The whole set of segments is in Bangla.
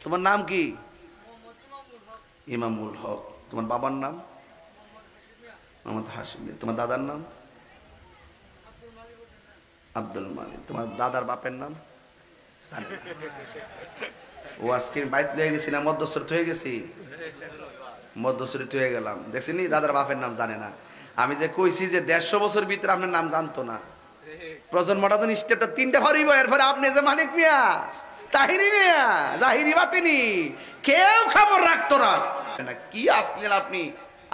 তোমার নাম কি? ইমামুল হক। তোমার বাবার নাম? মোহাম্মদ হাশিম। তোমার দাদার নাম? আব্দুল মালিক। তোমার দাদার বাপের নাম? ও আজকে বাইত লয়ে গেছি না মধ্যস্থরিত হয়ে গেছি? মধ্যস্থরিত হয়ে গেলাম। দেখছিনি দাদার বাপের নাম জানে না। আমি যে কইছি যে 150 বছর ভিতরে আপনার নাম জানতো না। প্রজন্মটা তো স্টেপটা 3টা হারিব। এরপরে আপনি যে মানিক মিয়া, তাহিরি মিয়া, জাহিরি বাতিনি কেউ খবর রাখতো না। কি আসলেন আপনি?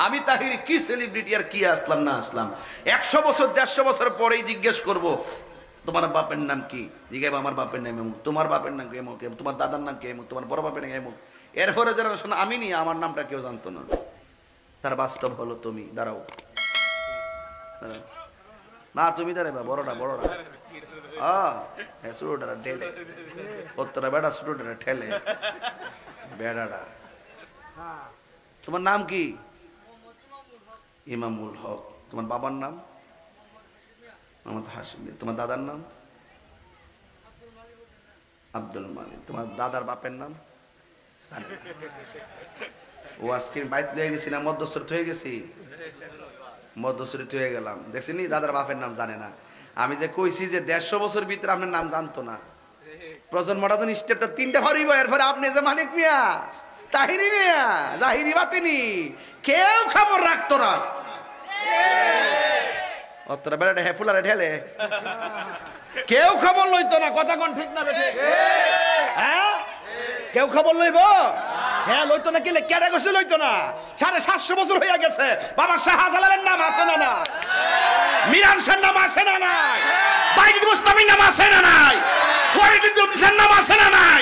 আমি তাহিরি কি সেলিব্রিটি আর কি আসলাম না আসলাম? 100 বছর 150 বছর পরেই জিজ্ঞেস করব তোমার বাপের নাম কি? জিজ্ঞাসা আমার বাপের নাম এমন, তোমার বাপের নাম কি এমন, তোমার দাদার নাম কি এমন, তোমার বড় বাপের নাম এমন। এরপরে যারা শোনা আমি নি আমার নামটা কেউ জানতো না। তার বাস্তব হলো তুমি। দাঁড়াও না, তুমি দাঁড়াবে বড়টা বড়টা ছোটটা ঠেলে ওত্তরা বেড়া ছোটটা ঠেলে বেড়াটা। তোমার নাম কি? ইমামুল হক। তোমার বাবার নাম? মোহাম্মদ হাশিম। তোমার দাদার নাম? আব্দুল মালিক। তোমার দাদার বাপের নাম? ও আজকে বাইত লয়ে গেছি না মধ্যস্থরিত হয়ে গেছি? মধ্যস্থরিত হয়ে গেলাম। দেখছিনি দাদার বাপের নাম জানে না। আমি যে কইছি যে 150 বছর ভিতরে আপনার নাম জানতো না। প্রজন্মটা তো স্টেপটা 3টা হারিব। এরপরে আপনি যে মানিক মিয়া, তাহিরি মিয়া, জাহিরি বাতিনি কেউ খবর রাখতো না। অতটা বেড়াটা হেফুলারে ঠেলে কেউ খবর লইতো না। কথা কোন ঠিক না বেঠে? হ্যাঁ, কেউ খবর লইব? হ্যাঁ লইতো না। কেলে কেডা গেছে লইতো না? 750 বছর হয়ে গেছে। বাবা শাহজালালের নাম আছে না নাই? মিরান শাহর নাম আছে না নাই? বাইজিদ মুস্তামির নাম আছে না নাই? ফরিদুদ্দৌলার নাম আছে না নাই?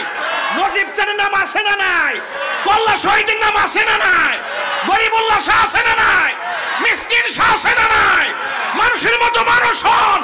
নজিব চাঁদের নাম আছে না নাই? কল্লা শহীদের নাম আছে না নাই? গরিবুল্লাহ শাহ আছে না নাই? মিসকিন শাহ আছে না নাই? মানুষের মতো মানুষ হন,